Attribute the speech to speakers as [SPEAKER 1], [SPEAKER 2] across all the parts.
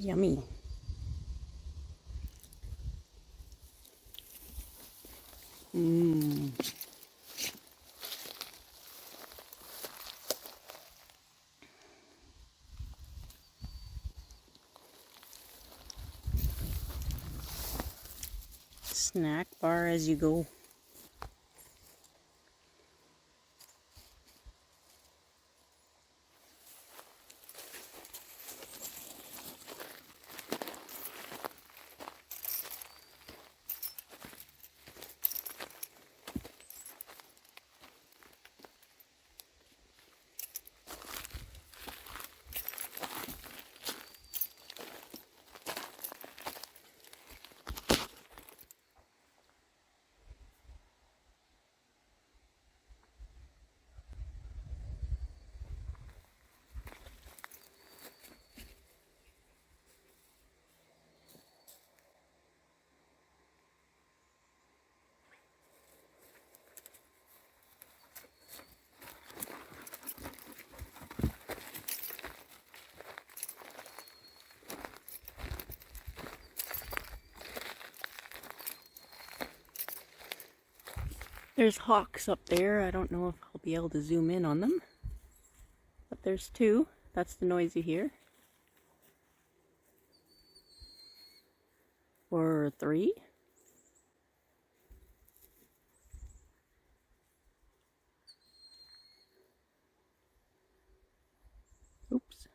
[SPEAKER 1] Yummy. Mmm. Snack bar as you go. There's hawks up there. I don't know if I'll be able to zoom in on them. But there's two. That's the noise you hear. Or three. Oops.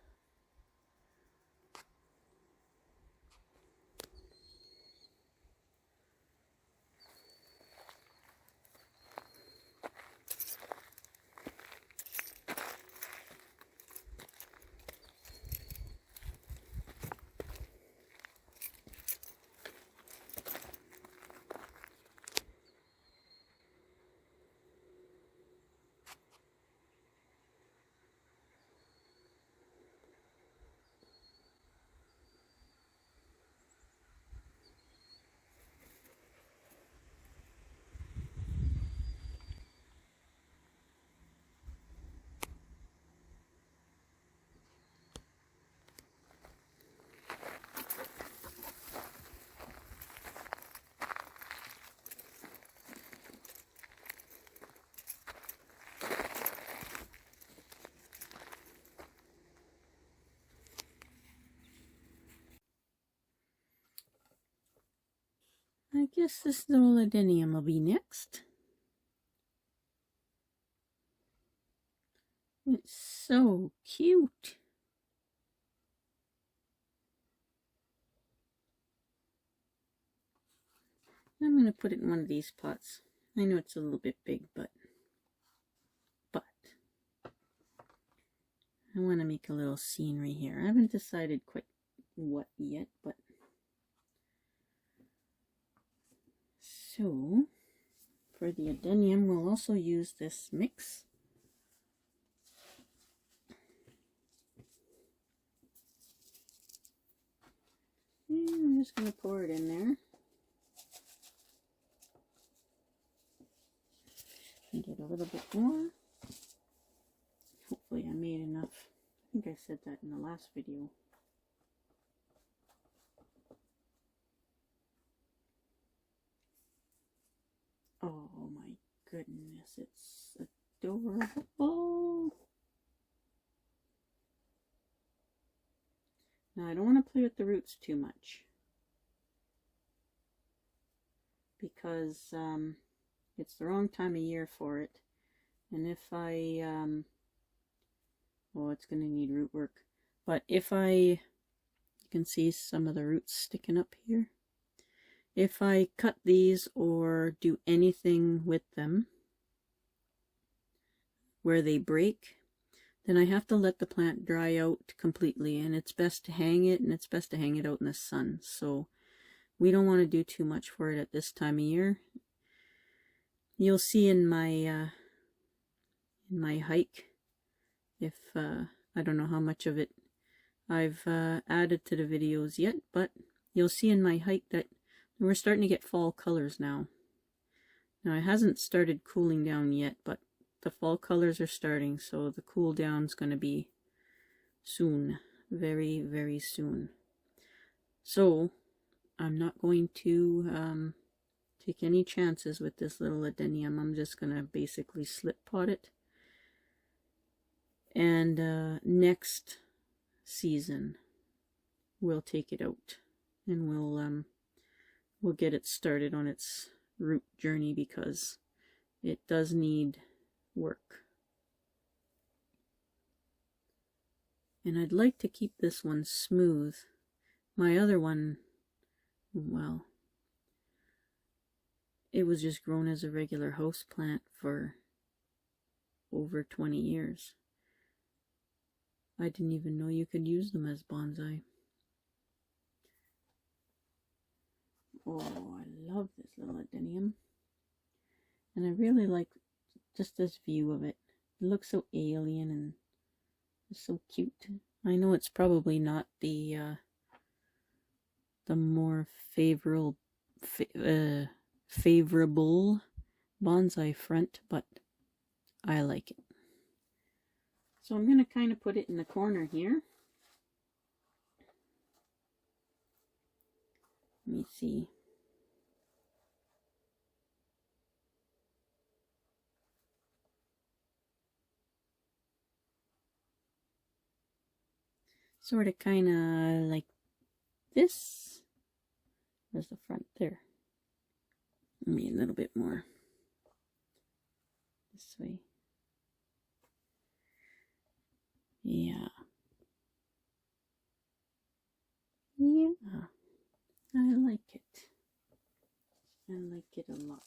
[SPEAKER 1] I guess this little adenium will be next. It's so cute. I'm going to put it in one of these pots. I know it's a little bit big, but I want to make a little scenery here. I haven't decided quite what yet, but so for the adenium we'll also use this mix. And I'm just going to pour it in there. And get a little bit more. Hopefully I made enough. I think I said that in the last video. Oh my goodness, it's adorable. Now I don't want to play with the roots too much because it's the wrong time of year for it. And if I, well, it's going to need root work. But if you can see some of the roots sticking up here. If I cut these or do anything with them where they break, then I have to let the plant dry out completely, and it's best to hang it, and it's best to hang it out in the sun. So we don't want to do too much for it at this time of year. You'll see in my hike, if I don't know how much of it I've added to the videos yet, but you'll see in my hike that we're starting to get fall colors now. Now it hasn't started cooling down yet, but the fall colors are starting, so the cool down's going to be soon, very, very soon. So I'm not going to take any chances with this little adenium. I'm just going to basically slip pot it. And next season we'll take it out and we'll get it started on its root journey, because it does need work. And I'd like to keep this one smooth. My other one, well, it was just grown as a regular house plant for over 20 years. I didn't even know you could use them as bonsai. Oh, I love this little adenium. And I really like just this view of it. It looks so alien and it's so cute. I know it's probably not the more favorable bonsai front, but I like it. So I'm going to kind of put it in the corner here. Let me see. Sort of kind of like this. There's the front there. Maybe a little bit more this way. Yeah. Yeah. I like it. I like it a lot.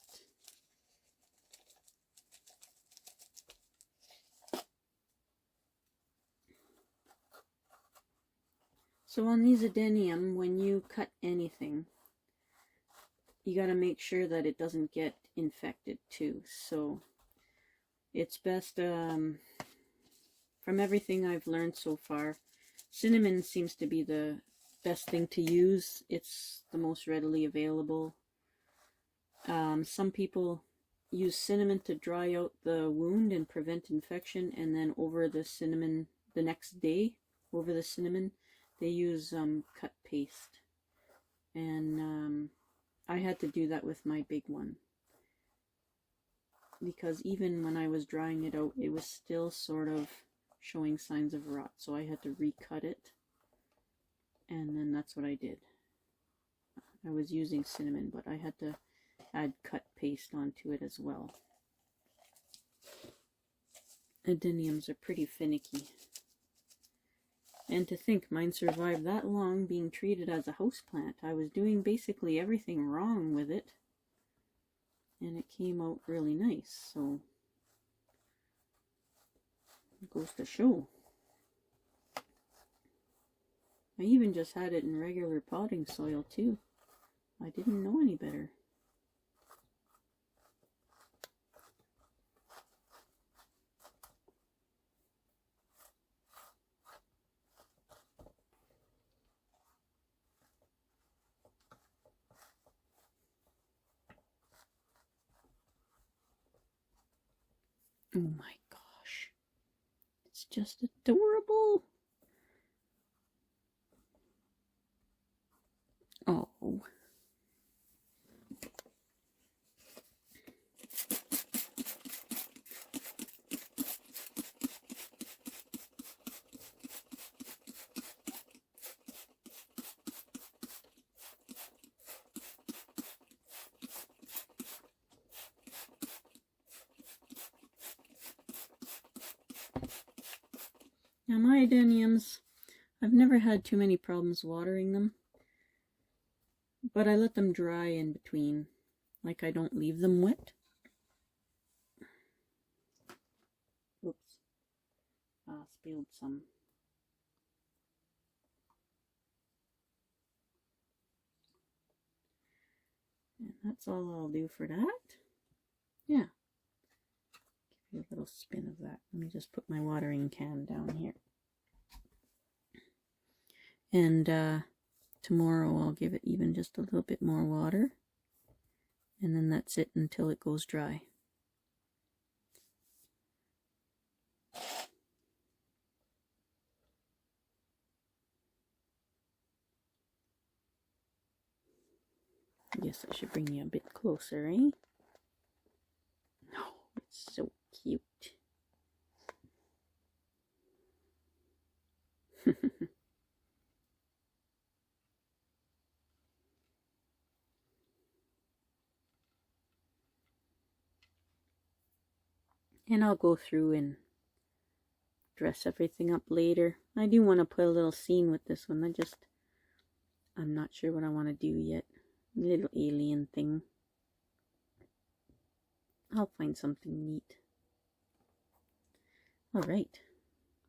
[SPEAKER 1] So on these adenium, when you cut anything, you got to make sure that it doesn't get infected too. So it's best, from everything I've learned so far, cinnamon seems to be the best thing to use. It's the most readily available. Some people use cinnamon to dry out the wound and prevent infection, and then over the cinnamon, the next day, over the cinnamon, they use cut paste. And I had to do that with my big one, because even when I was drying it out, it was still sort of showing signs of rot, so I had to recut it, and then that's what I did. I was using cinnamon, but I had to add cut paste onto it as well. Adeniums are pretty finicky. And to think mine survived that long being treated as a houseplant. I was doing basically everything wrong with it, and it came out really nice, so it goes to show. I even just had it in regular potting soil too. I didn't know any better. Oh my gosh. It's just adorable. Oh. Now my adeniums, I've never had too many problems watering them, but I let them dry in between. Like, I don't leave them wet. Oops. Spilled some. And that's all I'll do for that. Yeah. Give you a little spin of that. Let me just put my watering can down here. And tomorrow I'll give it even just a little bit more water. And then that's it until it goes dry. I guess I should bring you a bit closer, eh? Oh, it's so cute. And I'll go through and dress everything up later. I do want to put a little scene with this one. I'm not sure what I want to do yet. Little alien thing. I'll find something neat. Alright,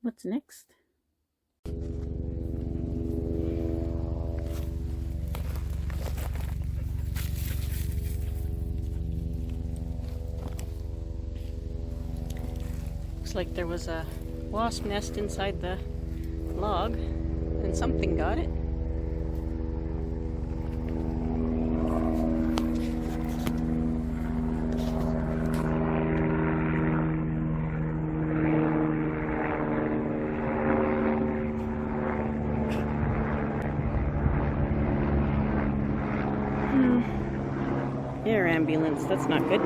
[SPEAKER 1] what's next? Looks like there was a wasp nest inside the log and something got it. Air ambulance, that's not good.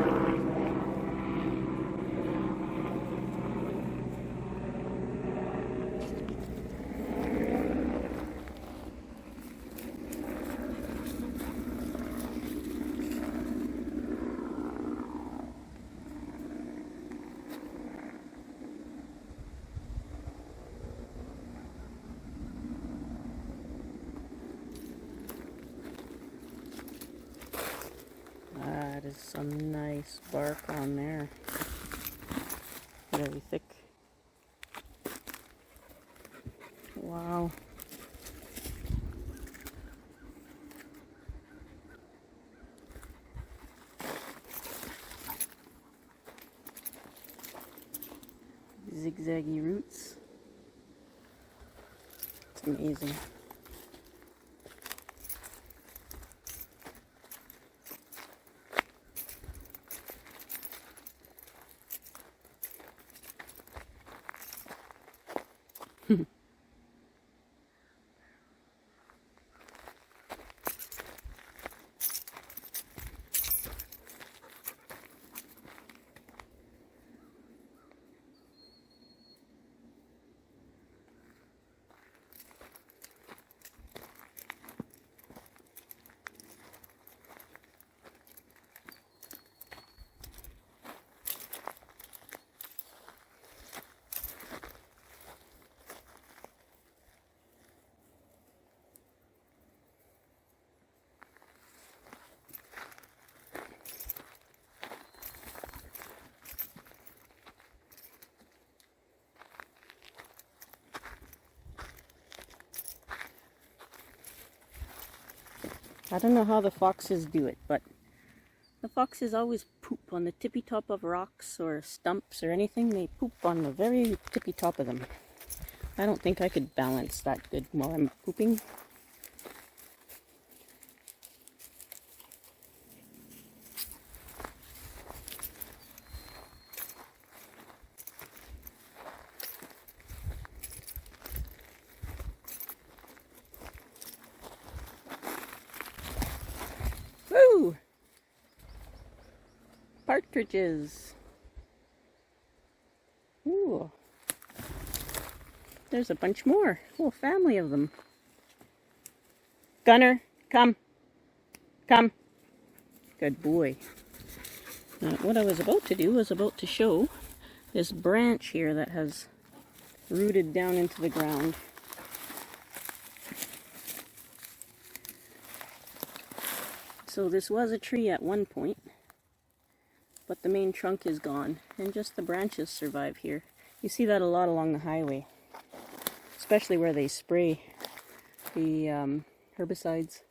[SPEAKER 1] That is some nice bark on there. Very thick. Wow. Zigzaggy roots. It's amazing. I don't know how the foxes do it, but the foxes always poop on the tippy top of rocks or stumps or anything. They poop on the very tippy top of them. I don't think I could balance that good while I'm pooping. Woo! Partridges. Ooh. There's a bunch more. Whole family of them. Gunner, come. Come. Good boy. What I was about to do was about to show this branch here that has rooted down into the ground. So this was a tree at one point, but the main trunk is gone, and just the branches survive here. You see that a lot along the highway, especially where they spray the herbicides.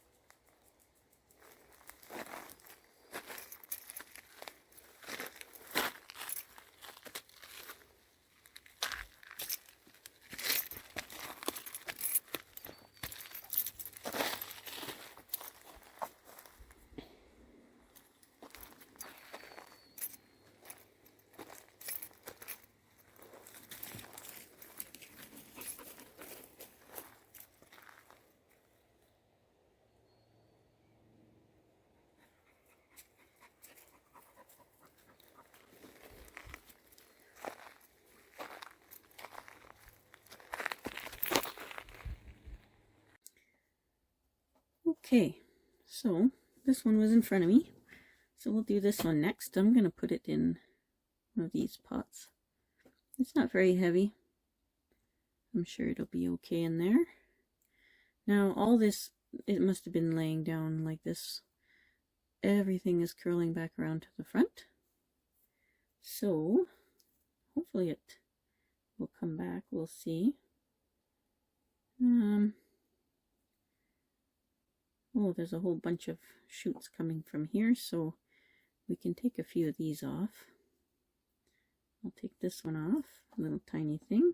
[SPEAKER 1] Okay, so this one was in front of me. So we'll do this one next. I'm going to put it in one of these pots. It's not very heavy. I'm sure it'll be okay in there. Now all this, it must have been laying down like this. Everything is curling back around to the front. So hopefully it will come back. We'll see. Oh, there's a whole bunch of shoots coming from here, so we can take a few of these off. I'll take this one off, a little tiny thing.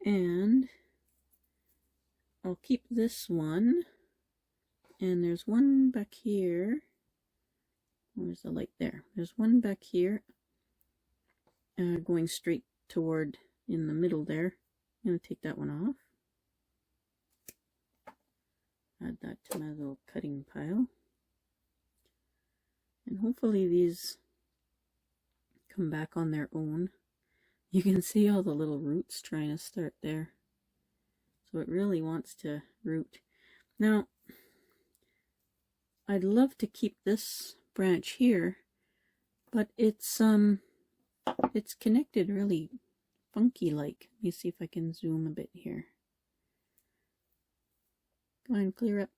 [SPEAKER 1] And I'll keep this one. And there's one back here. Where's the light? There. There's one back here. Going straight toward in the middle there. I'm going to take that one off. Add that to my little cutting pile. And hopefully these come back on their own. You can see all the little roots trying to start there. So it really wants to root. Now, I'd love to keep this branch here, but it's connected really funky like. Let me see if I can zoom a bit here. Go ahead and clear up.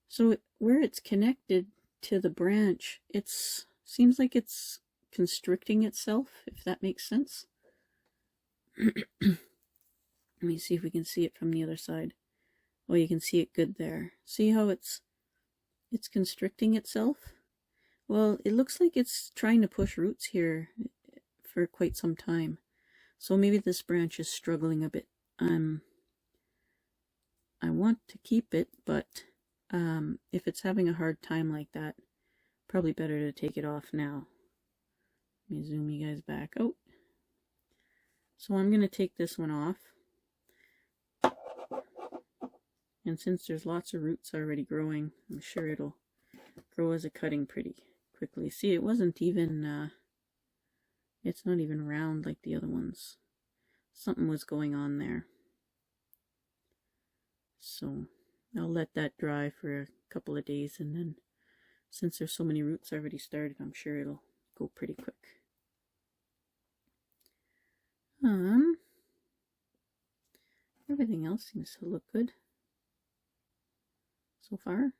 [SPEAKER 1] So where it's connected to the branch, seems like it's constricting itself, if that makes sense. Let me see if we can see it from the other side. Oh, you can see it good there. See how it's constricting itself? Well, it looks like it's trying to push roots here for quite some time. So maybe this branch is struggling a bit. I want to keep it, but if it's having a hard time like that, probably better to take it off now. Let me zoom you guys back out. So I'm going to take this one off. And since there's lots of roots already growing, I'm sure it'll grow as a cutting pretty quickly. See, it wasn't even, it's not even round like the other ones. Something was going on there. So I'll let that dry for a couple of days, and then since there's so many roots already started, I'm sure it'll go pretty quick. Everything else seems to look good so far.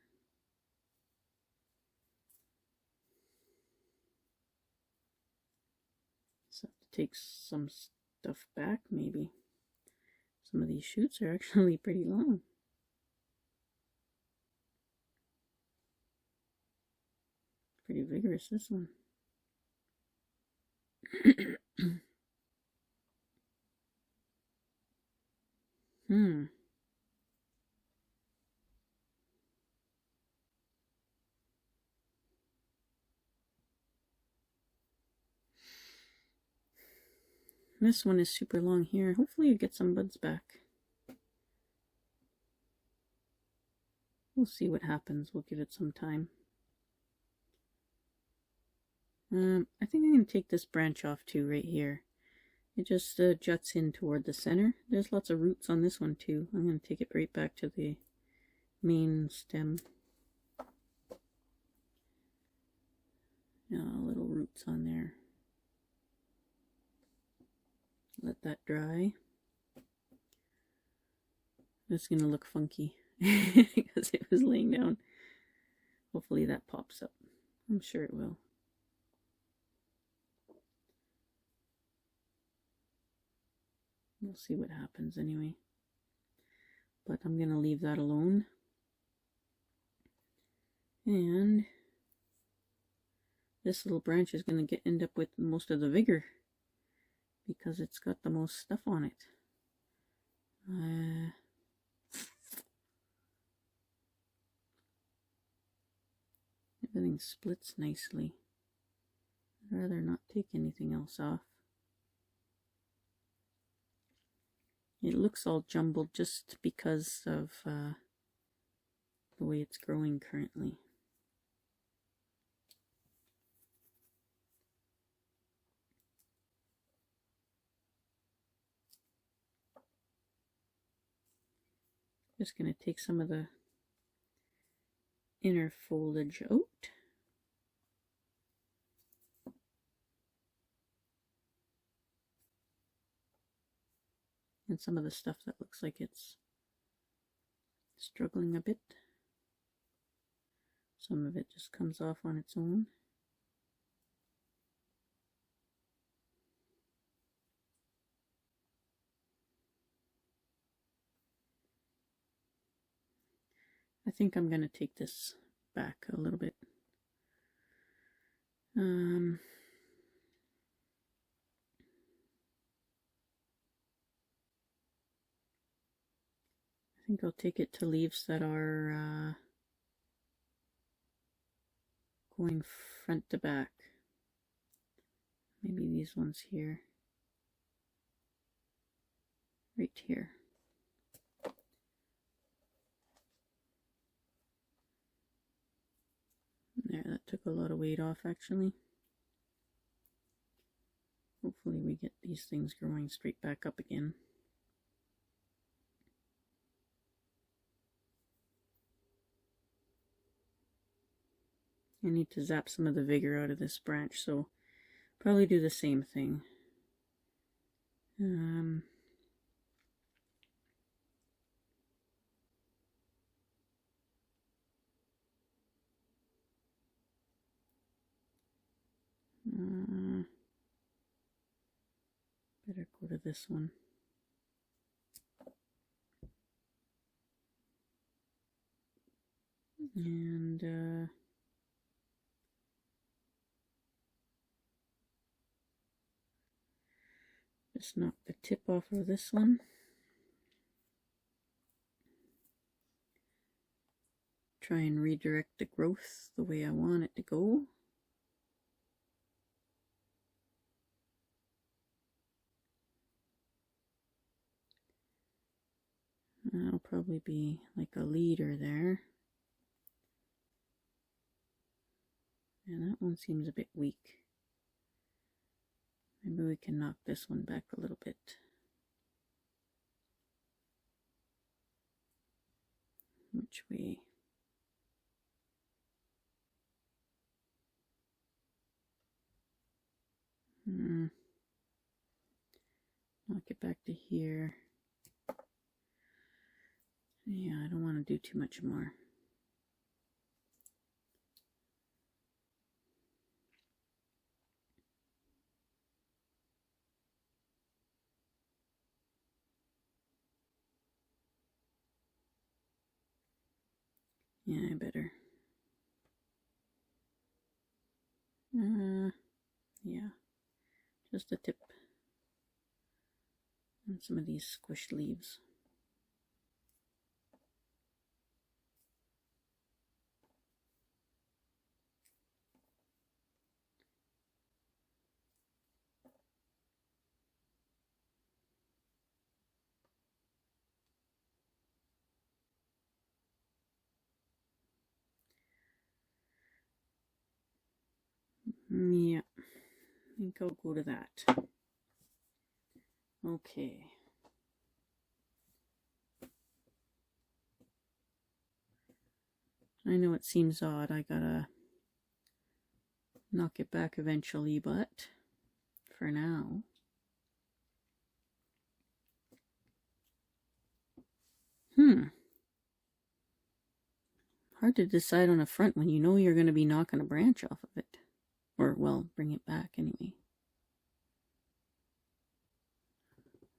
[SPEAKER 1] So I have to take some stuff back maybe. Some of these shoots are actually pretty long. Pretty vigorous, this one. This one is super long here. Hopefully you get some buds back. We'll see what happens. We'll give it some time. I think I'm going to take this branch off too right here. It just juts in toward the center. There's lots of roots on this one too. I'm going to take it right back to the main stem. Little roots on there. Let that dry. It's going to look funky because it was laying down. Hopefully that pops up. I'm sure it will. We'll see what happens anyway. But I'm going to leave that alone. And this little branch is going to end up with most of the vigor because it's got the most stuff on it. Everything splits nicely. I'd rather not take anything else off. It looks all jumbled just because of the way it's growing currently. Just going to take some of the inner foliage out. And some of the stuff that looks like it's struggling a bit. Some of it just comes off on its own. I think I'm going to take this back a little bit. I think I'll take it to leaves that are going front to back. Maybe these ones here. Right here. There, that took a lot of weight off actually. Hopefully we get these things growing straight back up again. I need to zap some of the vigor out of this branch, so probably do the same thing. Better go to this one. And just knock the tip off of this one. Try and redirect the growth the way I want it to go. That'll probably be like a leader there. And that one seems a bit weak. Maybe we can knock this one back a little bit. Which way? Knock it back to here. Yeah, I don't want to do too much more. Yeah, I better. Yeah, just a tip. And some of these squished leaves. Yeah, I think I'll go to that. Okay. I know it seems odd, I gotta knock it back eventually, but for now. Hard to decide on a front when you know you're going to be knocking a branch off of it. Or, well, bring it back anyway.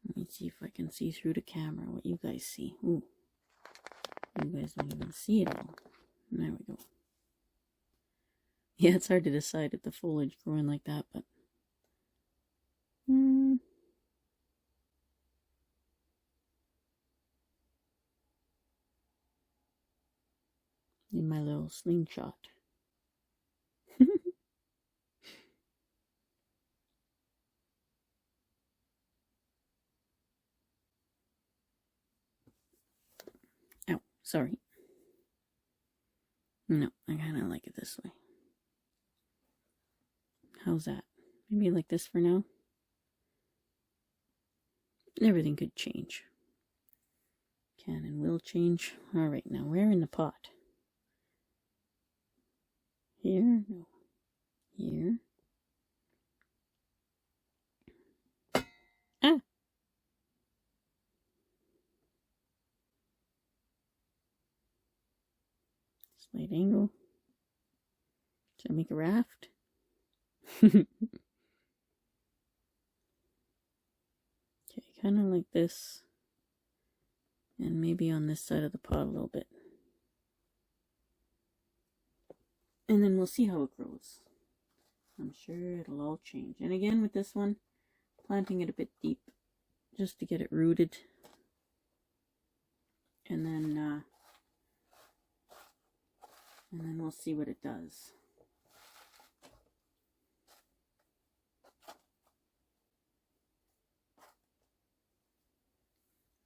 [SPEAKER 1] Let me see if I can see through the camera what you guys see. Ooh. You guys don't even see it all. There we go. Yeah, it's hard to decide at the foliage growing like that, but... in my little slingshot. Ow, sorry. No, I kind of like it this way. How's that? Maybe like this for now? Everything could change. can and will change. Alright, now where in the pot? Here? No. Here? Ah! Slight angle. Should I make a raft? Okay, kind of like this. And maybe on this side of the pot a little bit. And then we'll see how it grows. I'm sure it'll all change. And again with this one, planting it a bit deep just to get it rooted. And then we'll see what it does.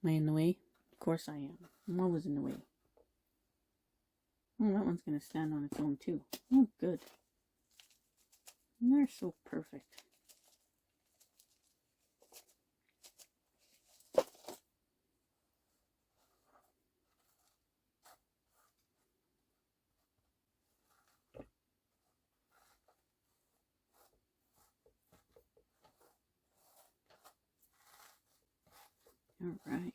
[SPEAKER 1] Am I in the way? Of course I am. I'm always in the way. Oh, that one's going to stand on its own too. Oh, good. And they're so perfect. All right.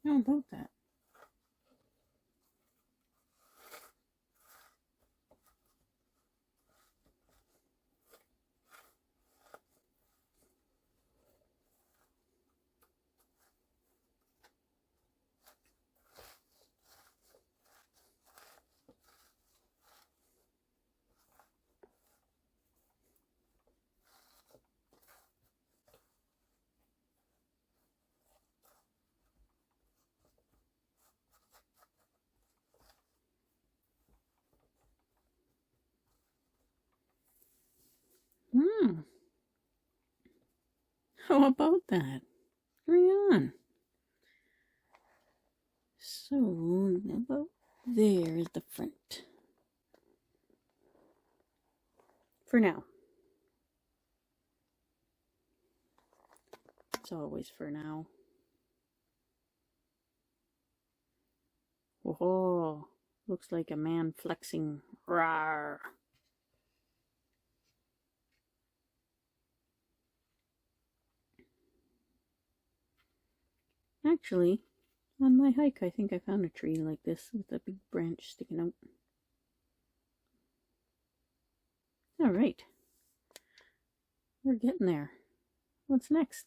[SPEAKER 1] How about that? How about that? Hurry on. So, about there is the front. For now. It's always for now. Whoa, looks like a man flexing. Rawr. Actually, on my hike, I think I found a tree like this with a big branch sticking out. Alright. We're getting there. What's next?